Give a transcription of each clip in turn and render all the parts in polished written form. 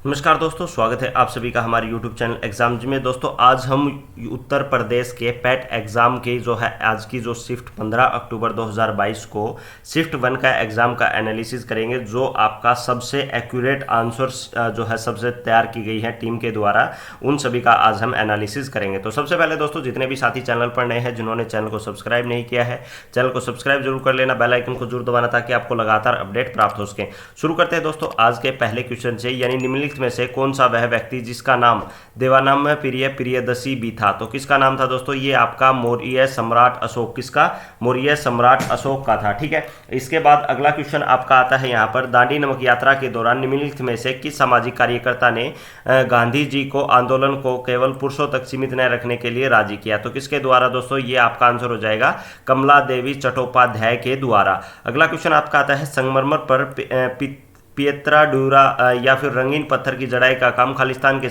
नमस्कार दोस्तों, स्वागत है आप सभी का हमारे YouTube चैनल एग्जाम जी में। दोस्तों आज हम उत्तर प्रदेश के पैट एग्ज़ाम की जो है आज की जो शिफ्ट 15 अक्टूबर 2022 को शिफ्ट 1 का एग्ज़ाम का एनालिसिस करेंगे, जो आपका सबसे एक्यूरेट आंसर जो है सबसे तैयार की गई है टीम के द्वारा, उन सभी का आज हम एनालिसिस करेंगे। तो सबसे पहले दोस्तों, जितने भी साथी चैनल पर नए हैं, जिन्होंने चैनल को सब्सक्राइब नहीं किया है, चैनल को सब्सक्राइब जरूर कर लेना, बेल आइकन को जरूर दबाना ताकि आपको लगातार अपडेट प्राप्त हो सके। शुरू करते हैं दोस्तों आज के पहले क्वेश्चन से, यानी निम्नलिखित में से कौन सा वह व्यक्ति जिसका नाम देवानाम में प्रिय प्रियदसी भी था। तो किसका नाम था दोस्तों? ये आपका मौर्य सम्राट अशोक, किसका? मौर्य सम्राट अशोक का था। ठीक है, इसके बाद अगला क्वेश्चन आपका आता है यहाँ पर, दांडी नमक यात्रा के दौरान निम्नलिखित में से किस सामाजिक कार्यकर्ता ने गांधी जी को आंदोलन को केवल पुरुषों तक सीमित न रखने के लिए राजी किया? तो किसके द्वारा दोस्तों? ये आपका आंसर हो जाएगा कमला देवी चट्टोपाध्याय के द्वारा। अगला क्वेश्चन आपका आता है, संगमरमर पर पियत्रा डूरा या फिर रंगीन पत्थर की जड़ाई का काम खालिस्तान के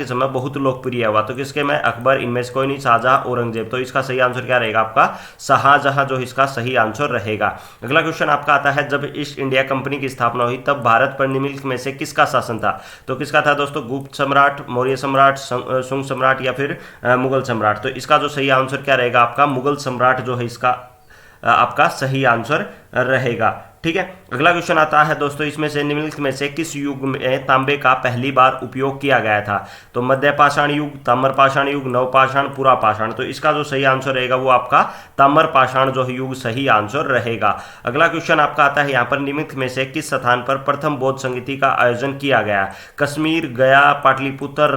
समय बहुत लोकप्रिय हुआ। तो किसके में? अकबर, इनमें से कोई नहीं, शाहजहां, औरंगजेब। तो इसका सही आंसर क्या रहेगा आपका? शाहजहां जो इसका सही आंसर रहेगा। अगला क्वेश्चन आपका आता है, जब ईस्ट इंडिया कंपनी की स्थापना हुई तब भारत पर निम्नलिखित में से किसका शासन था? तो किसका था दोस्तों? गुप्त सम्राट, मौर्य सम्राट, शुंग सम्राट या फिर मुगल सम्राट। तो इसका जो सही आंसर क्या रहेगा आपका? मुगल सम्राट जो है इसका आपका सही आंसर रहेगा। ठीक है, अगला क्वेश्चन आता है दोस्तों, इसमें से निम्नलिखित में से किस युग में तांबे का पहली बार उपयोग किया गया था? तो मध्य पाषाण युग, ताम्र पाषाण युग, नवपाषाण, पुरा पाषाण। तो इसका जो सही आंसर रहेगा वो आपका ताम्र पाषाण जो युग सही आंसर रहेगा। अगला क्वेश्चन आपका आता है यहाँ पर, निम्नलिखित में से किस स्थान पर प्रथम बौद्ध संगीति का आयोजन किया गया? कश्मीर, गया, पाटलिपुत्र,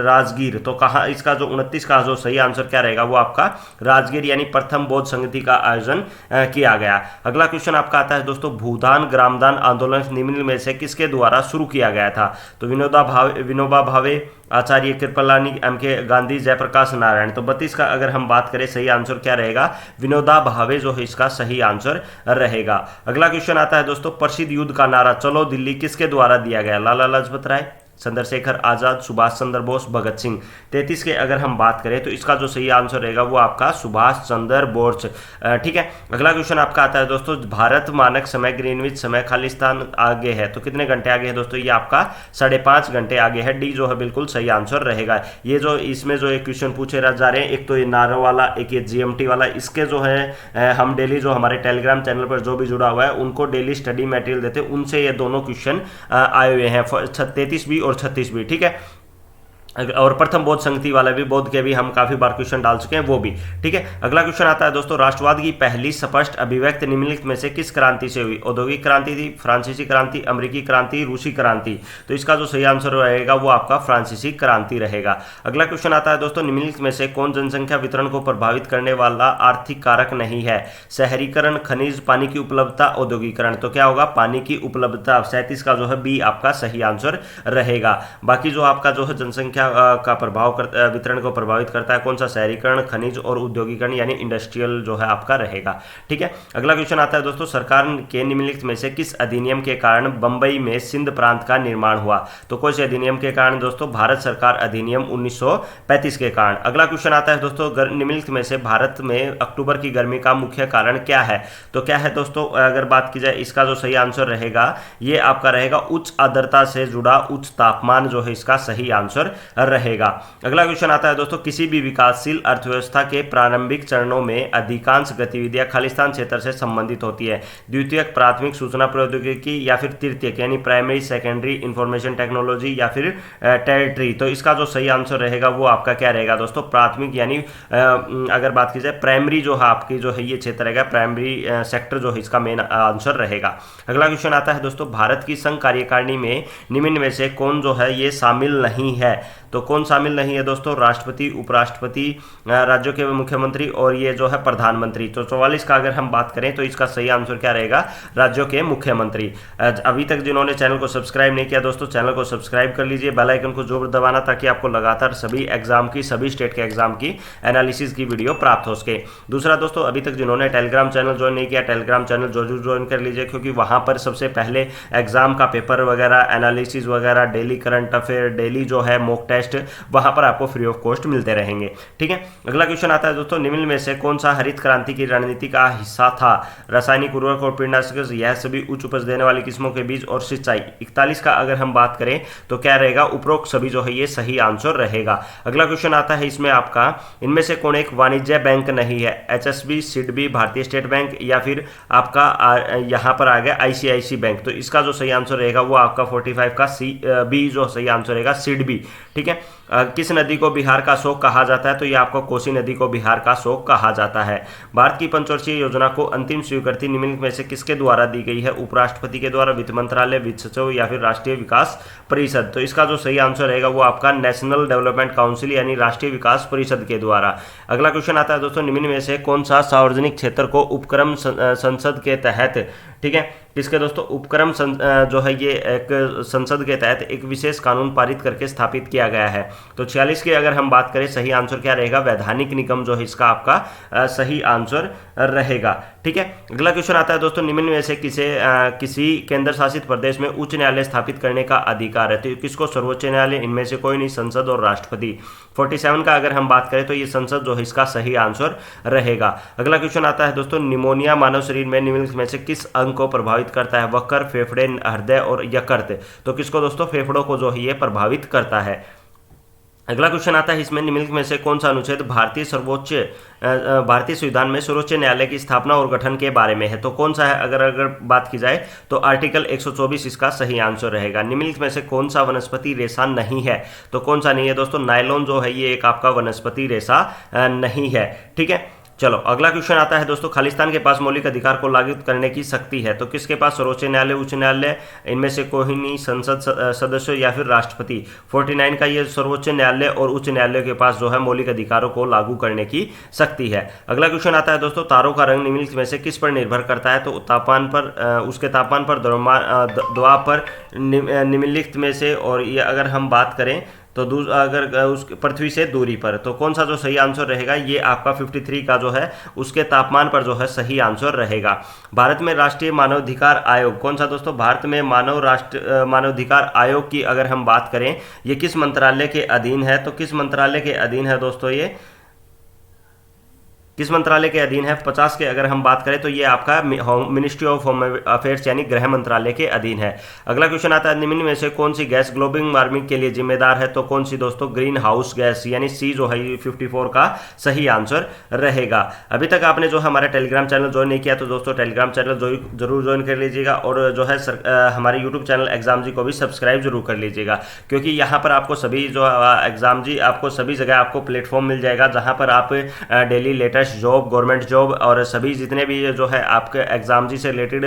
राजगीर। तो कहा इसका जो 29 का जो सही आंसर क्या रहेगा? वो आपका राजगीर यानी प्रथम बौद्ध संगीति का आयोजन किया गया। अगला क्वेश्चन आपका आता है दोस्तों, भूदान ग्रामदान आंदोलन निम्न में से किसके द्वारा शुरू किया गया था? तो विनोबा भावे, आचार्य कृपलानी, एम के गांधी, जयप्रकाश नारायण। तो 32 का अगर हम बात करें सही आंसर क्या रहेगा? विनोबा भावे जो है इसका सही आंसर रहेगा। अगला क्वेश्चन आता है दोस्तों, प्रसिद्ध युद्ध का नारा चलो दिल्ली किसके द्वारा दिया गया? लाला लाजपत राय, चंद्रशेखर आजाद, सुभाष चंद्र बोस, भगत सिंह। 33 के अगर हम बात करें तो इसका जो सही आंसर रहेगा वो आपका सुभाष चंद्र बोस। ठीक है, अगला क्वेश्चन आपका आता है दोस्तों, भारत मानक समय ग्रीनविच समय खालिस्तान आगे है। तो कितने घंटे आगे है दोस्तों? ये आपका 5.5 घंटे आगे है। डी जो है बिल्कुल सही आंसर रहेगा। ये जो इसमें जो एक क्वेश्चन पूछे जा रहे हैं, एक तो ये नारो वाला, एक ये जीएमटी वाला, इसके जो है हम डेली जो हमारे टेलीग्राम चैनल पर जो भी जुड़ा हुआ है उनको डेली स्टडी मटेरियल देते हैं, उनसे ये दोनों क्वेश्चन आए हुए हैं, 33 भी और 36 भी। ठीक है, और प्रथम बौद्ध संगति वाला भी, बौद्ध के भी हम काफी बार क्वेश्चन डाल चुके हैं वो भी। ठीक है, अगला क्वेश्चन आता है दोस्तों, राष्ट्रवाद की पहली स्पष्ट अभिव्यक्ति निम्नलिखित में से किस क्रांति से हुई? औद्योगिक क्रांति थी, फ्रांसीसी क्रांति, अमेरिकी क्रांति, रूसी क्रांति। तो इसका जो सही आंसर रहेगा वो आपका फ्रांसीसी क्रांति रहेगा। अगला क्वेश्चन आता है दोस्तों, निम्नलिखित में से कौन जनसंख्या वितरण को प्रभावित करने वाला आर्थिक कारक नहीं है? शहरीकरण, खनिज, पानी की उपलब्धता, औद्योगिकरण। तो क्या होगा? पानी की उपलब्धता। 37 का जो है बी आपका सही आंसर रहेगा। बाकी जो आपका जो है जनसंख्या का प्रभाव वितरण को प्रभावित करता है, कौन सा? शहरीकरण, खनिज और उद्योगीकरण यानी इंडस्ट्रियल जो है आपका रहेगा। ठीक है, अगला क्वेश्चन आता है दोस्तों, सरकार के निम्नलिखित में से किस अधिनियम के कारण बंबई में सिंध प्रांत का निर्माण हुआ? तो कौन से अधिनियम के कारण दोस्तों? भारत सरकार अधिनियम 1935 के कारण। अगला क्वेश्चन आता है दोस्तों, निम्नलिखित में से भारत में अक्टूबर की गर्मी का मुख्य कारण क्या है? तो क्या है दोस्तों? अगर बात की जाए इसका जो सही आंसर रहेगा ये आपका रहेगा उच्च आर्द्रता से जुड़ा उच्च तापमान जो है इसका सही आंसर रहेगा। अगला क्वेश्चन आता है दोस्तों, किसी भी विकासशील अर्थव्यवस्था के प्रारंभिक चरणों में अधिकांश गतिविधियां खालिस्तान क्षेत्र से संबंधित होती है? द्वितीयक, प्राथमिक, सूचना प्रौद्योगिकी या फिर तृतीयक यानी प्राइमरी, सेकेंडरी, इंफॉर्मेशन टेक्नोलॉजी या फिर टेरिटरी। तो इसका जो सही आंसर रहेगा वो आपका क्या रहेगा दोस्तों? प्राथमिक यानी अगर बात की जाए प्राइमरी जो है आपकी जो है ये क्षेत्र रहेगा, प्राइमरी सेक्टर जो है इसका मेन आंसर रहेगा। अगला क्वेश्चन आता है दोस्तों, भारत की संघ कार्यकारिणी में निम्न में से कौन जो है ये शामिल नहीं है? तो कौन शामिल नहीं है दोस्तों? राष्ट्रपति, उपराष्ट्रपति, राज्यों के मुख्यमंत्री और ये जो है प्रधानमंत्री। तो 44 का अगर हम बात करें तो इसका सही आंसर क्या रहेगा? राज्यों के मुख्यमंत्री। अभी तक जिन्होंने चैनल को सब्सक्राइब नहीं किया दोस्तों, चैनल को सब्सक्राइब कर लीजिए, बेल आइकन को जरूर दबाना ताकि आपको लगातार सभी एग्जाम की, सभी स्टेट के एग्जाम की एनालिसिस की वीडियो प्राप्त हो सके। दूसरा दोस्तों, अभी तक जिन्होंने टेलीग्राम चैनल ज्वाइन नहीं किया, टेलीग्राम चैनल जरूर ज्वाइन कर लीजिए, क्योंकि वहां पर सबसे पहले एग्जाम का पेपर वगैरह, एनालिसिस वगैरह, डेली करंट अफेयर, डेली जो है मॉक टेस्ट टेस्ट वहां पर आपको फ्री ऑफ कॉस्ट मिलते रहेंगे। ठीक है, अगला क्वेश्चन आता है दोस्तों, निम्न में से कौन सा हरित क्रांति की रणनीति का हिस्सा था? रासायनिक उर्वरक और कीटनाशक, यह सभी उच्च उपज देने वाली किस्मों के बीज और सिंचाई। 41 का अगर हम बात करें तो क्या रहेगा? उपरोक्त सभी जो है ये सही आंसर रहेगा। अगला क्वेश्चन आता है इसमें आपका, इनमें से कौन एक वाणिज्य बैंक नहीं है? एचएसबी, सिडबी, भारतीय स्टेट बैंक या फिर आपका यहां पर आ गया आईसीआईसी बैंक। तो इसका जो सही आंसर रहेगा वो आपका 45 का बी जो सही आंसर रहेगा, सिडबी। ठीक है, किस नदी को बिहार का शोक कहा जाता है? तो ये आपको कोसी नदी को बिहार का शोक कहा जाता है। भारत की पंचवर्षीय योजना को अंतिम स्वीकृति निम्नलिखित में से किसके द्वारा दी गई है? उपराष्ट्रपति के द्वारा, वित्त मंत्रालय, वित्त सचिव या फिर राष्ट्रीय विकास परिषद। तो इसका जो सही आंसर रहेगा वो आपका नेशनल डेवलपमेंट काउंसिल यानी राष्ट्रीय विकास परिषद के द्वारा। अगला क्वेश्चन आता है दोस्तों, निम्न में से कौन सा सार्वजनिक क्षेत्र को उपक्रम संसद के तहत, ठीक है, किसके दोस्तों? उपक्रम जो है ये एक संसद के तहत एक विशेष कानून पारित करके स्थापित किया गया है। तो 46 की अगर हम बात करें सही आंसर क्या रहेगा? वैधानिक निगम जो है इसका आपका सही आंसर रहेगा। ठीक है, अगला क्वेश्चन आता है दोस्तों, निम्न में से किसी केंद्र शासित प्रदेश में उच्च न्यायालय स्थापित करने का अधिकार है? तो किसको? सर्वोच्च न्यायालय, इनमें से कोई नहीं, संसद और राष्ट्रपति। 47 का अगर हम बात करें तो ये संसद जो है इसका सही आंसर रहेगा। अगला क्वेश्चन आता है दोस्तों, निमोनिया मानव शरीर में निम्नलिखित में से किस अंग को प्रभावित करता है? वक्र, फेफड़े, हृदय और यकृत। तो किसको दोस्तों? फेफड़ों को जो है ये प्रभावित करता है। अगला क्वेश्चन आता है इसमें, निम्नलिखित में से कौन सा अनुच्छेद भारतीय संविधान में सर्वोच्च न्यायालय की स्थापना और गठन के बारे में है? तो कौन सा है? अगर बात की जाए तो आर्टिकल 124 इसका सही आंसर रहेगा। निम्नलिखित में से कौन सा वनस्पति रेशा नहीं है? तो कौन सा नहीं है दोस्तों? नायलॉन जो है ये एक आपका वनस्पति रेशा नहीं है। ठीक है, चलो अगला क्वेश्चन आता है दोस्तों, खालिस्तान के पास मौलिक अधिकार को लागू करने की शक्ति है? तो किसके पास? सर्वोच्च न्यायालय, उच्च न्यायालय, इनमें से कोई नहीं, संसद सदस्य या फिर राष्ट्रपति। 49 का ये सर्वोच्च न्यायालय और उच्च न्यायालय के पास जो है मौलिक अधिकारों को लागू करने की शक्ति है। अगला क्वेश्चन आता है दोस्तों, तारों का रंग निम्नलिखित में से किस पर निर्भर करता है? तो तापमान पर, उसके तापमान पर, दबाव पर, निम्नलिखित में से, और ये अगर हम बात करें तो अगर उस पृथ्वी से दूरी पर। तो कौन सा जो सही आंसर रहेगा? ये आपका 53 का जो है उसके तापमान पर जो है सही आंसर रहेगा। भारत में राष्ट्रीय मानवाधिकार आयोग कौन सा दोस्तों? भारत में मानवाधिकार आयोग की अगर हम बात करें ये किस मंत्रालय के अधीन है? तो किस मंत्रालय के अधीन है दोस्तों? ये किस मंत्रालय के अधीन है? 50 के अगर हम बात करें तो ये आपका मिनिस्ट्री ऑफ होम अफेयर्स यानी गृह मंत्रालय के अधीन है। अगला क्वेश्चन आता है, निम्न में से कौन सी गैस ग्लोबल वार्मिंग के लिए जिम्मेदार है? तो कौन सी दोस्तों? ग्रीन हाउस गैस यानी सी जो है 54 का सही आंसर रहेगा। अभी तक आपने जो हमारा टेलीग्राम चैनल ज्वाइन नहीं किया तो दोस्तों टेलीग्राम चैनल जरूर ज्वाइन कर लीजिएगा, और जो है हमारे यूट्यूब चैनल एग्जाम जी को भी सब्सक्राइब जरूर कर लीजिएगा, क्योंकि यहाँ पर आपको सभी जो एग्जाम जी आपको सभी जगह आपको प्लेटफॉर्म मिल जाएगा जहाँ पर आप daily latest job, government job और सभी जितने भी जो है आपके एग्जाम जी से related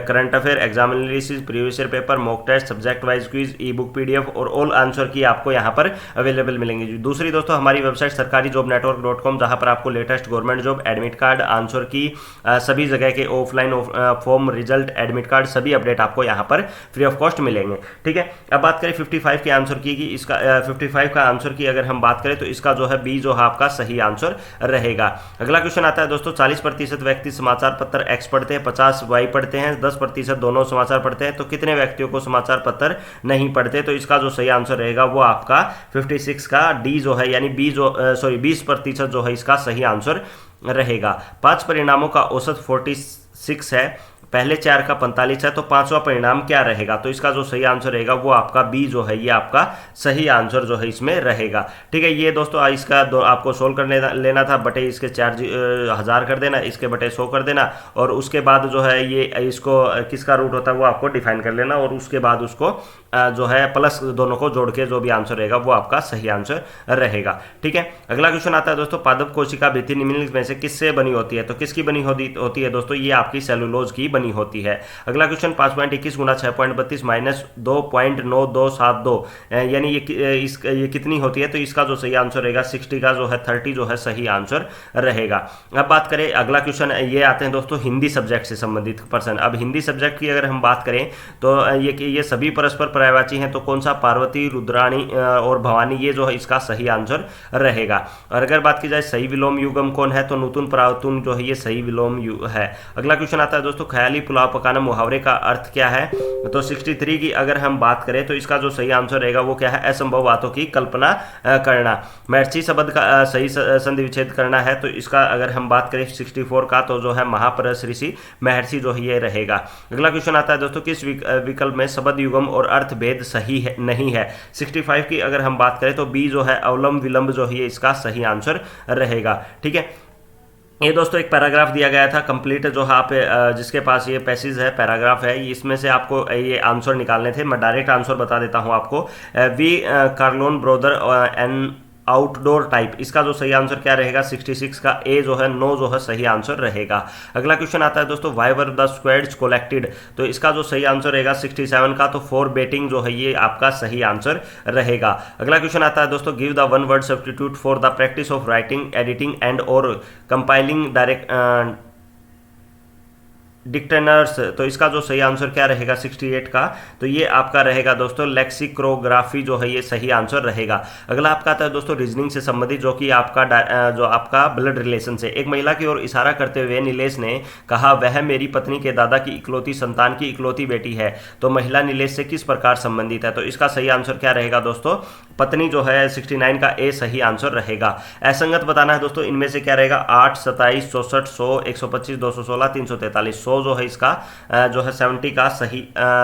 current affair, exam analysis, previous year paper, mock test, subject wise quiz, e book, PDF और ऑल आंसर की आपको यहाँ पर अवेलेबल मिलेंगे। दूसरी दोस्तों हमारी वेबसाइट sarkarijobnetwork.com, जहाँ पर आपको latest government job, admit card, answer की सभी जगह के offline form, result, admit card सभी अपडेट आपको यहाँ पर फ्री ऑफ कॉस्ट मिलेंगे। ठीक है, अब बात करें 55 के आंसर की, इसका 55 का आंसर की अगर हम बात करें तो इसका जो है बी जो है आपका सही आंसर रहेगा। अगला क्वेश्चन आता है दोस्तों, 40% व्यक्ति समाचार पत्र एक्स पढ़ते हैं, 50 वाई पढ़ते हैं, 10% दोनों समाचार पढ़ते हैं, तो कितने व्यक्तियों को समाचार पत्र नहीं पढ़ते? तो इसका जो सही आंसर रहेगा वो आपका 56 का डी जो है यानी 20% जो है इसका सही आंसर रहेगा। 5 परिणामों का औसत 46 है, पहले 4 का 45 है, तो 5वां परिणाम क्या रहेगा? तो इसका जो सही आंसर रहेगा वो आपका बी जो है ये आपका सही आंसर जो है इसमें रहेगा। ठीक है, ये दोस्तों इसका आपको सोल्व करने लेना था, बटे इसके 4000 कर देना, इसके बटे 100 कर देना, और उसके बाद जो है ये इसको किसका रूट होता है वो आपको डिफाइन कर लेना, और उसके बाद उसको जो है प्लस दोनों को जोड़ के जो भी आंसर रहेगा वो आपका सही आंसर रहेगा। ठीक है, अगला क्वेश्चन आता है दोस्तों, पादप कोशिका भित्ति निम्नलिखित में से किससे बनी होती है? तो किसकी बनी होती है दोस्तों? ये आपकी सेलुलोज की बनी होती है। अगला क्वेश्चन 5.21 गुना 6.32 माइनस 2.9272 यानी ये कितनी होती है? तो इसका जो सही आंसर रहेगा 60 का जो है 30 जो है सही आंसर रहेगा। अब बात करें अगला क्वेश्चन, ये आते हैं दोस्तों हिंदी सब्जेक्ट से संबंधित पर्सन। अब हिंदी सब्जेक्ट की अगर हम बात करें तो ये सभी परस्पर पर्यायवाची हैं, तो कौन सा? पार्वती, रुद्राणी और भवानी, ये जो है इसका सही आंसर रहेगा। और अगर बात की जाए सही विलोम युगम कौन है? तो नूतन प्रावतुन जो है ये सही विलोम है। अगला क्वेश्चन आता है दोस्तों, ख्याली पुलाव पकाना मुहावरे का अर्थ क्या है? तो 63 की अगर हम बात करें तो इसका जो सही आंसर रहेगा वो क्या है? असंभव बातों की कल्पना करना। महर्षि शब्द का सही संधि विच्छेद करना है तो इसका अगर हम बात करें 64 का तो जो है महापरस ऋषि महर्षि जो है ये रहेगा। अगला क्वेश्चन आता है दोस्तों, किस विकल्प में शब्द युगम और अर्थ भेद सही है नहीं है? 65 की अगर हम बात करें तो बी जो है अवलंब विलंब जो है इसका सही आंसर रहेगा। ठीक है, ये दोस्तों एक पैराग्राफ दिया गया था कंप्लीट, जो है आप जिसके पास ये पैसेज है, पैराग्राफ है, इसमें से आपको ये आंसर निकालने थे। मैं डायरेक्ट आंसर बता देता हूं आपको। वी कार्लोन ब्रोदर एन आउटडोर टाइप, इसका जो सही आंसर क्या रहेगा? 66 का ए जो है नो जो है सही आंसर रहेगा। अगला क्वेश्चन आता है दोस्तों, why were the squads collected, तो इसका जो सही आंसर रहेगा 67 का, तो फॉर बेटिंग जो है ये आपका सही आंसर रहेगा। अगला क्वेश्चन आता है दोस्तों, give the one word substitute for the practice of writing, editing and और कंपाइलिंग डायरेक्ट डिक्टेनर्स, तो इसका जो सही आंसर क्या रहेगा 68 का? तो ये आपका रहेगा दोस्तों लेक्सिकोग्राफी जो है ये सही आंसर रहेगा। अगला आपका आता है दोस्तों रीजनिंग से संबंधित, जो कि आपका ब्लड रिलेशन से। एक महिला की ओर इशारा करते हुए नीलेश ने कहा, वह मेरी पत्नी के दादा की इकलौती संतान की इकलौती बेटी है। तो महिला नीलेश से किस प्रकार संबंधित है? तो इसका सही आंसर क्या रहेगा दोस्तों? पत्नी जो है 69 का ए सही आंसर रहेगा। असंगत बताना है दोस्तों, इनमें से क्या रहेगा? 8, 27, 64, 100, 125, 216, 343, 100 जो है इसका जो है 70 का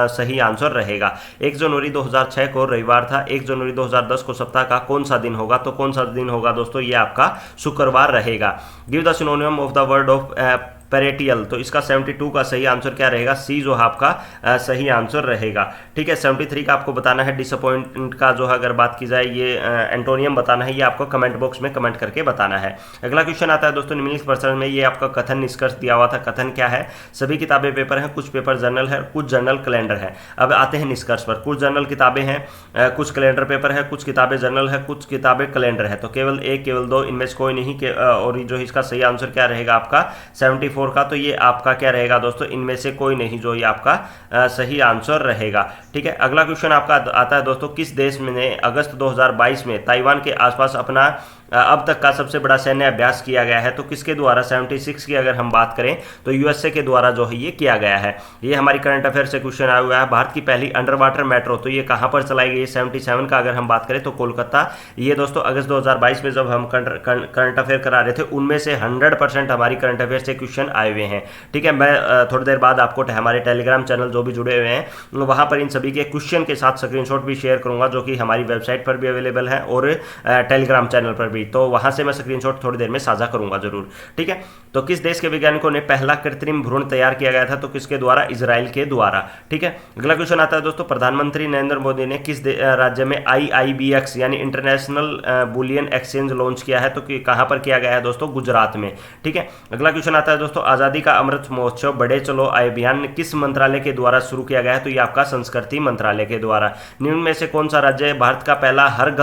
सही आंसर रहेगा। 1 जनवरी 2006 को रविवार था। 1 जनवरी 2010 को सप्ताह का कौन सा दिन होगा? तो कौन सा दिन होगा दोस्तों? ये आपका शुक्रवार रहेगा। Give the synonym of the word of perennial, तो इसका 72 का सही आंसर क्या रहेगा? सी जो है आपका सही आंसर रहेगा। ठीक है, 73 का आपको बताना है। डिसअपॉइंटमेंट का जो है अगर बात की जाए ये एंटोनियम बताना है, ये आपको कमेंट बॉक्स में कमेंट करके बताना है। अगला क्वेश्चन आता है दोस्तों, निम्नलिखित प्रश्न में ये आपका कथन निष्कर्ष दिया हुआ था। कथन क्या है? सभी किताबें पेपर हैं, कुछ पेपर जर्नल है, कुछ जर्नल कैलेंडर है। अब आते हैं निष्कर्ष पर। कुछ जर्नल किताबें हैं, कुछ कैलेंडर पेपर है, कुछ किताबें जर्नल है, कुछ किताबें कैलेंडर है। तो केवल एक, केवल दो, इनमें से कोई नहीं और जो इसका सही आंसर क्या रहेगा आपका 74 का? तो ये आपका क्या रहेगा दोस्तों? इनमें से कोई नहीं जो ये आपका सही आंसर रहेगा। ठीक है, अगला क्वेश्चन आपका आता है दोस्तों, किस देश ने अगस्त 2022 में ताइवान के आसपास अपना अब तक का सबसे बड़ा सैन्य अभ्यास किया गया है? तो किसके द्वारा? 76 की अगर हम बात करें तो यूएसए के द्वारा जो है ये किया गया है। ये हमारी करंट अफेयर से क्वेश्चन आया हुआ है। भारत की पहली अंडर वाटर मेट्रो, तो ये कहां पर चलाई गई? 77 का अगर हम बात करें तो कोलकाता। ये दोस्तों अगस्त 2022 में जब हम करंट अफेयर करा रहे थे उनमें से 100% हमारी करंट अफेयर से क्वेश्चन आए हुए हैं। ठीक है, मैं थोड़ी देर बाद आपको हमारे टेलीग्राम चैनल जो भी जुड़े हुए हैं वहां पर इन सभी के क्वेश्चन के साथ स्क्रीनशॉट भी शेयर करूंगा, जो कि हमारी वेबसाइट पर भी अवेलेबल है और टेलीग्राम चैनल पर भी। तो वहां से मैं स्क्रीनशॉट थोड़ी देर में साझा करूंगा जरूर। ठीक है, तो किस देश के वैज्ञानिकों ने पहला कृत्रिम भ्रूण तैयार किया गया था? तो किसके द्वारा? इजराइल के द्वारा। ठीक है, अगला क्वेश्चन आता है दोस्तों, प्रधानमंत्री नरेंद्र मोदी ने किस राज्य में IIBX यानी इंटरनेशनल बुलियन एक्सचेंज लॉन्च किया है? तो कहां पर किया गया है दोस्तों? गुजरात में। ठीक है, अगला क्वेश्चन आता है दोस्तों, आजादी का अमृत महोत्सव बढ़े चलो अभियान किस मंत्रालय के द्वारा शुरू किया गया है? तो ये आपका संस्कृति मंत्रालय के द्वारा। निम्न में से कौन सा राज्य भारत का पहला हर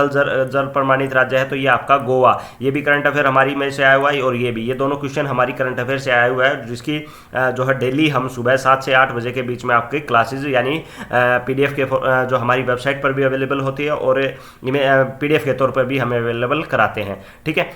जल प्रमाणित राज्य है? तो ये आपका गोवा। ये भी करंट अफेयर हमारी में से आया हुआ है और ये भी, ये दोनों क्वेश्चन हमारी करंट अफेयर से आया हुआ है, जिसकी जो है डेली हम सुबह 7 से 8 बजे के बीच में आपके क्लासेज यानी PDF के जो हमारी वेबसाइट पर भी अवेलेबल होती है और PDF के तौर पर भी हमें अवेलेबल कराते हैं। ठीक है,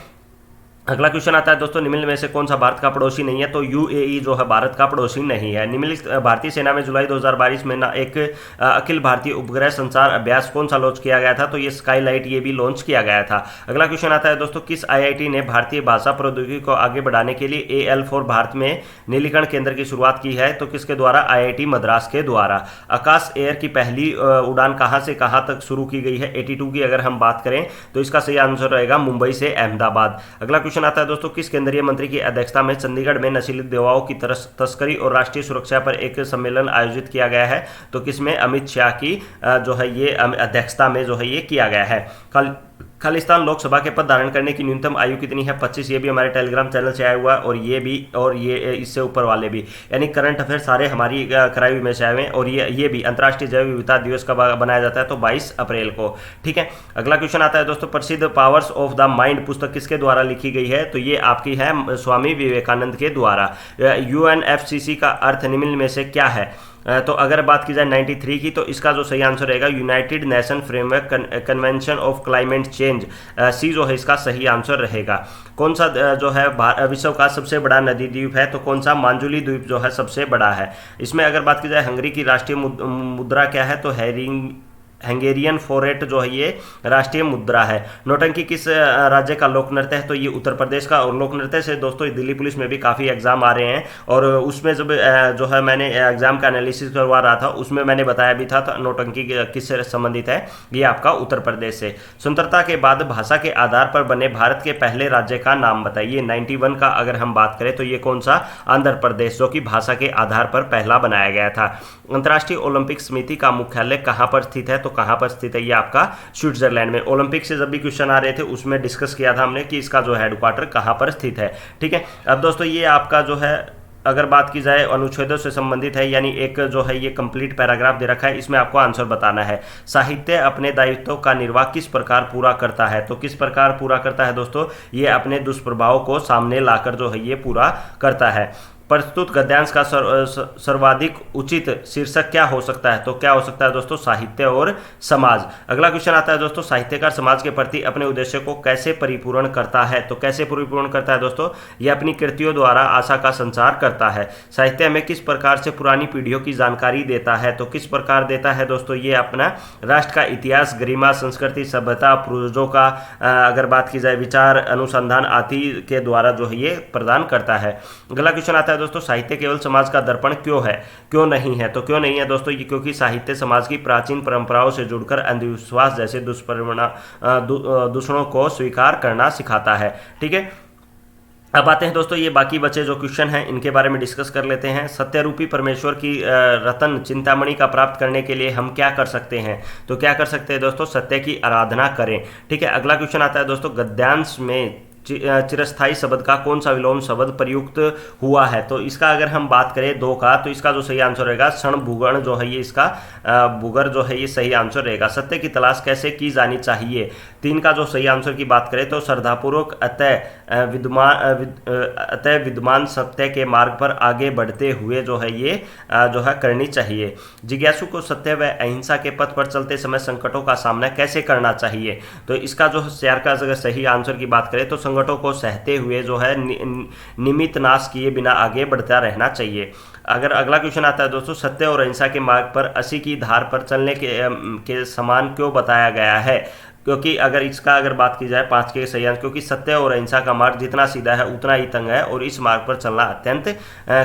अगला क्वेश्चन आता है दोस्तों, निम्नलिखित में से कौन सा भारत का पड़ोसी नहीं है? तो UAE जो है भारत का पड़ोसी नहीं है। निम्नलिखित भारतीय सेना में जुलाई 2022 में एक अखिल भारतीय उपग्रह संचार अभ्यास कौन सा लॉन्च किया गया था? तो ये स्काईलाइट, ये भी लॉन्च किया गया था। अगला क्वेश्चन आता है दोस्तों, किस IIT ने भारतीय भाषा प्रौद्योगिकी को आगे बढ़ाने के लिए AL4 भारत में नीलीकरण केंद्र की शुरुआत की है? तो किसके द्वारा? IIT मद्रास के द्वारा। आकाश एयर की पहली उड़ान कहां से कहां तक शुरू की गई है? 82 की अगर हम बात करें तो इसका सही आंसर रहेगा मुंबई से अहमदाबाद। अगला क्वेश्चन आता है दोस्तों, किस केंद्रीय मंत्री की अध्यक्षता में चंडीगढ़ में नशीली दवाओं की तस्करी और राष्ट्रीय सुरक्षा पर एक सम्मेलन आयोजित किया गया है? तो किसमें? अमित शाह की जो है ये अध्यक्षता में जो है ये किया गया है। खालिस्तान लोकसभा के पद धारण करने की न्यूनतम आयु कितनी है? 25। ये भी हमारे टेलीग्राम चैनल से आया हुआ है और ये भी और ये इससे ऊपर वाले भी, यानी करंट अफेयर सारे हमारी कराई हुई में से आए हुए हैं। और ये भी अंतर्राष्ट्रीय जैव विविधता दिवस कब बनाया जाता है? तो 22 अप्रैल को। ठीक है, अगला क्वेश्चन आता है दोस्तों, प्रसिद्ध पावर्स ऑफ द माइंड पुस्तक किसके द्वारा लिखी गई है? तो ये आपकी है स्वामी विवेकानंद के द्वारा। UNFCCC का अर्थ निम्न में से क्या है? तो अगर बात की जाए 93 की, तो इसका जो सही आंसर रहेगा United Nation framework convention of climate change, C जो है इसका सही आंसर रहेगा। कौन सा जो है विश्व का सबसे बड़ा नदी द्वीप है, तो कौन सा मांजुली द्वीप जो है सबसे बड़ा है। इसमें अगर बात की जाए हंगरी की राष्ट्रीय मुद्रा क्या है, तो हंगेरियन फोरेट जो है ये राष्ट्रीय मुद्रा है। नौटंकी किस राज्य का लोक नृत्य है, तो ये उत्तर प्रदेश का। और लोक नृत्य से दोस्तों दिल्ली पुलिस में भी काफ़ी एग्जाम आ रहे हैं, और उसमें जब जो है मैंने एग्जाम का एनालिसिस करवा रहा था उसमें मैंने बताया भी था, तो नौटंकी किससे संबंधित है, ये आपका उत्तर प्रदेश से। स्वतंत्रता के बाद भाषा के आधार पर बने भारत के पहले राज्य का नाम बताइए। 91 का अगर हम बात करें तो ये कौन सा, आंध्र प्रदेश, जो कि भाषा के आधार पर पहला बनाया गया था। अंतर्राष्ट्रीय ओलंपिक समिति का मुख्यालय कहाँ पर स्थित है, तो कहाँ पर स्थित है, ये आपका स्विट्जरलैंड में। ओलंपिक से जब भी क्वेश्चन आ रहे थे उसमें डिस्कस किया था हमने कि इसका जो हेडक्वार्टर कहाँ पर स्थित है। ठीक है, अब दोस्तों ये आपका जो है अगर बात की जाए अनुच्छेदों से संबंधित है, यानी एक जो है ये कंप्लीट पैराग्राफ दे रखा है, इसमें आपको आंसर बताना है। साहित्य अपने दायित्वों का निर्वाह किस प्रकार पूरा करता है, तो किस प्रकार पूरा करता है दोस्तों, ये अपने दुष्प्रभाव को सामने लाकर जो है ये पूरा करता है। प्रस्तुत गद्यांश का सर्वाधिक उचित शीर्षक क्या हो सकता है, तो क्या हो सकता है दोस्तों, साहित्य और समाज। अगला क्वेश्चन आता है दोस्तों, साहित्यकार समाज के प्रति अपने उद्देश्य को कैसे परिपूर्ण करता है, तो कैसे परिपूर्ण करता है दोस्तों, यह अपनी कृतियों द्वारा आशा का संचार करता है। साहित्य हमें किस प्रकार से पुरानी पीढ़ियों की जानकारी देता है, तो किस प्रकार देता है दोस्तों, ये अपना राष्ट्र का इतिहास, गरिमा, संस्कृति, सभ्यता, पूर्वजों का अगर बात की जाए विचार, अनुसंधान आदि के द्वारा जो है ये प्रदान करता है। अगला क्वेश्चन आता है दोस्तों, साहित्य केवल समाज का दर्पण क्यों है, क्यों नहीं है, तो क्यों नहीं है दोस्तों, ये क्योंकि साहित्य समाज की प्राचीन परंपराओं से जुड़कर अंधविश्वास जैसे दूसरों को स्वीकार करना सिखाता है। ठीक है, अब आते हैं दोस्तों ये बाकी बचे जो क्वेश्चन हैं इनके बारे में डिस्कस कर लेते हैं। सत्यरूपी परमेश्वर की रतन चिंतामणि का प्राप्त करने के लिए हम क्या कर सकते हैं, तो क्या कर सकते हैं दोस्तों, सत्य की आराधना करें। ठीक है, अगला क्वेश्चन आता है दोस्तों, गद्यांश में चिरस्थायी शब्द का कौन सा विलोम शब्द प्रयुक्त हुआ है, तो इसका अगर हम बात करें 2 का, तो इसका जो सही आंसर रहेगा क्षण भूगण जो है ये इसका भूगर जो है ये सही आंसर रहेगा। सत्य की तलाश कैसे की जानी चाहिए, 3 का जो सही आंसर की बात करें तो श्रद्धापूर्वक अतः विद्यमान सत्य के मार्ग पर आगे बढ़ते हुए जो है ये जो है करनी चाहिए। जिज्ञासु को सत्य व अहिंसा के पथ पर चलते समय संकटों का सामना कैसे करना चाहिए, तो इसका जो 4 का अगर सही आंसर की बात करें तो संकटों को सहते हुए जो है निमित्त नाश किए बिना आगे बढ़ता रहना चाहिए। अगर अगला क्वेश्चन आता है दोस्तों, सत्य और अहिंसा के मार्ग पर 80 की धार पर चलने के समान क्यों बताया गया है, क्योंकि अगर इसका अगर बात की जाए 5 के सही आंसर, क्योंकि सत्य और अहिंसा का मार्ग जितना सीधा है उतना ही तंग है और इस मार्ग पर चलना अत्यंत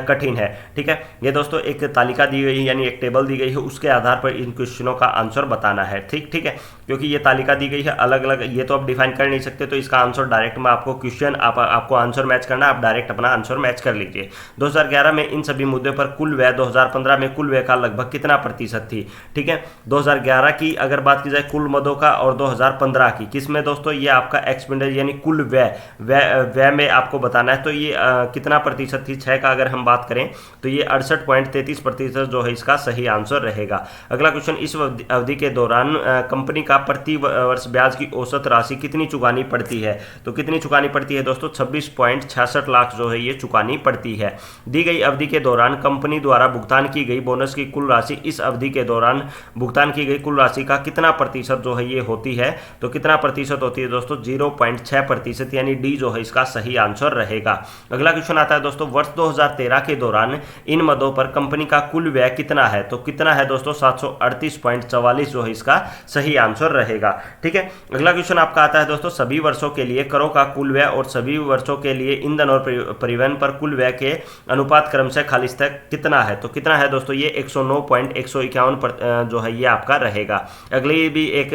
कठिन है। ठीक है, ये दोस्तों एक तालिका दी गई है, यानी एक टेबल दी गई है, उसके आधार पर इन क्वेश्चनों का आंसर बताना है। ठीक है, क्योंकि ये तालिका दी गई है अलग अलग, ये तो आप डिफाइन कर नहीं सकते, तो इसका आंसर डायरेक्ट में आपको क्वेश्चन आपको आंसर मैच करना, आप डायरेक्ट अपना आंसर मैच कर लीजिए। 2011 में इन सभी मुद्दों पर कुल व्यय 2015 में कुल व्यय का लगभग कितना प्रतिशत थी। ठीक है, 2011 की अगर बात की जाए कुल मदों का और 2015 की किस में दोस्तों, ये आपका एक्सपेंडिचर यानी कुल व्यय में आपको बताना है, तो ये कितना प्रतिशत थी। 6 का अगर हम बात करें तो ये 68.33% जो है इसका सही आंसर रहेगा। अगला क्वेश्चन, इस अवधि के दौरान कंपनी का प्रति वर्ष ब्याज की औसत राशि कितनी चुकानी पड़ती है, तो कितनी चुकानी पड़ती है दोस्तों, 26.66 लाख जो है ये चुकानी पड़ती है। दी गई अवधि के दौरान कंपनी द्वारा भुगतान की गई बोनस की कुल राशि इस अवधि के दौरान भुगतान की गई कुल राशि का कितना प्रतिशत जो है ये होती है, तो कितना प्रतिशत होती है दोस्तों, 0.6%, यानी डी जो है इसका सही आंसर रहेगा। अगला क्वेश्चन आता है दोस्तों, वर्ष 2013 के दौरान इन मदों पर कंपनी का कुल व्यय कितना है, तो कितना है दोस्तों, 738.44 जो है इसका सही आंसर रहेगा। ठीक है, अगला क्वेश्चन आपका आता है दोस्तों, सभी वर्षों के लिए करों का कुल व्यय और सभी वर्षों के लिए ईंधन और परिवहन पर कुल व्यय के अनुपात क्रमशः खालिस्ता कितना है, तो कितना है दोस्तों, ये 109.151 जो है ये आपका रहेगा। अगली भी एक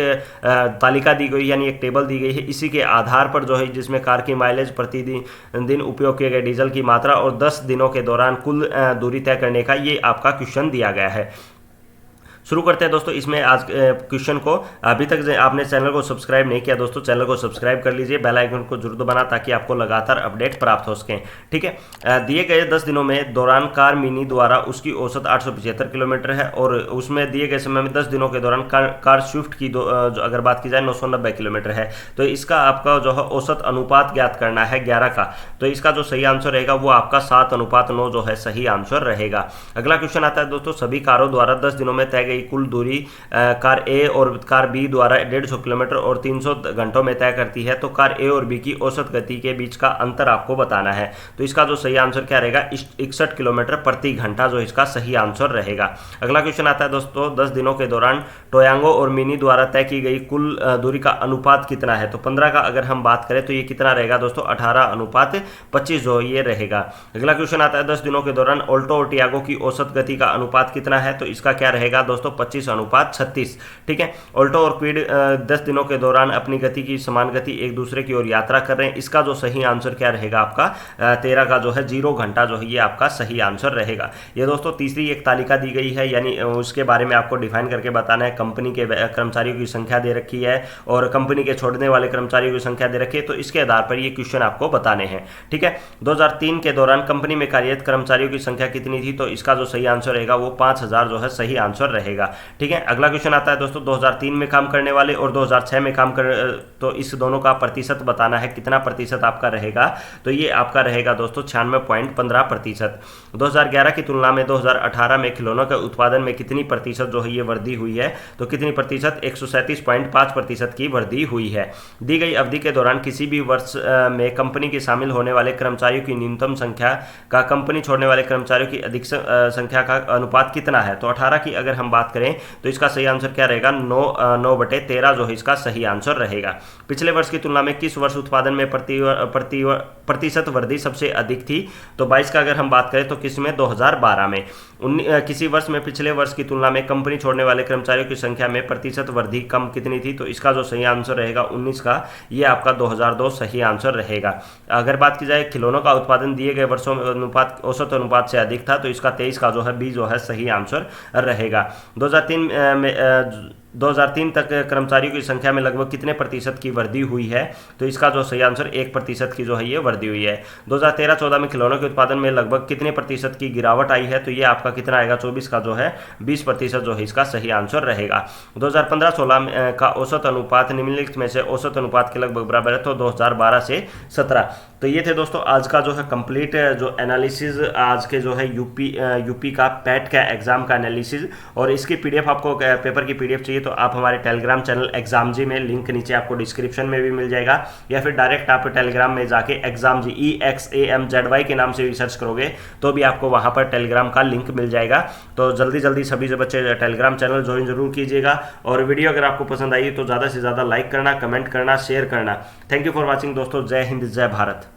तालिका दी गई यानी एक टेबल दी गई है, इसी के आधार पर जो है जिसमें कार की माइलेज, प्रतिदिन उपयोग किए गए डीजल की मात्रा और 10 दिनों के दौरान कुल दूरी तय करने का ये आपका क्वेश्चन दिया गया है। शुरू करते हैं दोस्तों इसमें आज क्वेश्चन को। अभी तक आपने चैनल को सब्सक्राइब नहीं किया दोस्तों, चैनल को सब्सक्राइब कर लीजिए, बेल आइकन को जरूर दबाना ताकि आपको लगातार अपडेट प्राप्त हो सकें। ठीक है, दिए गए 10 दिनों में दौरान कार मिनी द्वारा उसकी औसत 875 किलोमीटर है, और उसमें दिए गए समय में 10 दिनों के दौरान कार स्विफ्ट की जो अगर बात की जाए 990 किलोमीटर है। तो इसका आपका जो है औसत अनुपात ज्ञात करना है 11 का। तो इसका जो सही आंसर रहेगा वो आपका 7:9 जो है सही आंसर रहेगा। अगला क्वेश्चन आता है दोस्तों, सभी कारों द्वारा 10 दिनों में तय गई कुल दूरी कार ए और कार बी द्वारा 150 किलोमीटर और 300 घंटों में तय करती है, तो कार ए और बी की औसत गति के बीच का अंतर आपको बताना है। तो इसका जो सही आंसर क्या रहेगा, 61 किलोमीटर प्रति घंटा जो इसका सही आंसर रहेगा। अगला क्वेश्चन आता है दोस्तों, 10 दिनों के दौरान टोयांगो और मिनी द्वारा तय की गई कुल दूरी का अनुपात कितना है। तो 15 का अगर हम बात करें तो ये कितना रहेगा दोस्तों, 18:25 जो ये रहेगा। अगला क्वेश्चन आता है, 10 दिनों के दौरान ऑल्टो और टियागो की औसत गति का अनुपात कितना है। तो इसका क्या रहेगा दोस्तों, 25:36। ठीक है, ऑल्टो और क्विड 10 दिनों के दौरान अपनी गति की समान गति एक दूसरे की ओर यात्रा कर रहे हैं। इसका जो सही आंसर क्या रहेगा आपका, 13 का जो है 0 घंटा जो है ये आपका सही आंसर रहेगा। ये दोस्तों तीसरी एक तालिका दी गई है, यानी उसके बारे में आपको डिफाइन करके बताना है। कंपनी के कर्मचारियों की संख्या दे रखी है और कंपनी के छोड़ने वाले कर्मचारियों की संख्या दे रखी है, तो इसके आधार पर ये क्वेश्चन आपको बताने हैं। ठीक है, 2003 के दौरान कंपनी में कार्यरत कर्मचारियों की संख्या कितनी थी। तो इसका जो सही आंसर रहेगा वो 5000 जो है सही आंसर रहेगा। ठीक है, अगला क्वेश्चन आता है दोस्तों, 2003 में काम करने वाले और 2006 में काम कर, तो इस दोनों का प्रतिशत बताना है, कितना प्रतिशत आपका रहेगा। तो ये आपका रहेगा दोस्तों 96.15%। 2011 की तुलना में 2018 में खिलौनों के उत्पादन में कितनी प्रतिशत जो है ये वृद्धि हुई है। तो कितनी प्रतिशत, 137.5% की वृद्धि हुई है। दी गई अवधि के दौरान किसी भी वर्ष में कंपनी के शामिल होने वाले कर्मचारियों की न्यूनतम संख्या का कंपनी छोड़ने वाले कर्मचारियों की अधिक संख्या का अनुपात कितना है। तो 18 की अगर हम बात करें तो इसका सही आंसर क्या रहेगा, 9/13 जो है इसका सही आंसर रहेगा। पिछले वर्ष की तुलना में किस वर्ष उत्पादन में प्रतिशत वृद्धि सबसे अधिक थी। तो 22 का अगर हम बात करें तो किस में, 2012 में। किसी वर्ष में पिछले वर्ष की तुलना में कंपनी छोड़ने वाले कर्मचारियों की संख्या में प्रतिशत वृद्धि कम कितनी थी। तो इसका जो सही आंसर रहेगा 19 का, ये आपका 2002 सही आंसर रहेगा। अगर बात की जाए खिलौनों का उत्पादन दिए गए वर्षों में अनुपात औसत अनुपात से अधिक था, तो इसका 23 का जो है बी जो है सही आंसर रहेगा। 2003 तक कर्मचारियों की संख्या में लगभग कितने प्रतिशत की वृद्धि हुई है। तो इसका जो सही आंसर 1% की जो है ये वृद्धि हुई है। 2013-14 में खिलौनों के उत्पादन में लगभग कितने प्रतिशत की गिरावट आई है। तो ये आपका कितना आएगा, 24 का जो है 20% जो है इसका सही आंसर रहेगा। 2015-16 का औसत अनुपात निम्नलिखित में से औसत अनुपात के लगभग बराबर है। तो 2012 से 17। तो ये थे दोस्तों आज का जो है कंप्लीट जो एनालिसिस, आज के जो है यूपी का पैट का एग्जाम का एनालिसिस। और इसकी पीडीएफ आपको पेपर की पीडीएफ चाहिए तो आप हमारे टेलीग्राम चैनल एग्जाम जी में, लिंक नीचे आपको डिस्क्रिप्शन में भी मिल जाएगा, या फिर डायरेक्ट आप टेलीग्राम में जाके एग्जाम जी EXAMZY के नाम से रिसर्च करोगे तो भी आपको वहां पर टेलीग्राम का लिंक मिल जाएगा। तो जल्दी जल्दी सभी बच्चे टेलीग्राम चैनल ज्वाइन जरूर कीजिएगा। और वीडियो अगर आपको पसंद आई तो ज़्यादा से ज़्यादा लाइक करना, कमेंट करना, शेयर करना। थैंक यू फॉर वॉचिंग दोस्तों। जय हिंद, जय भारत।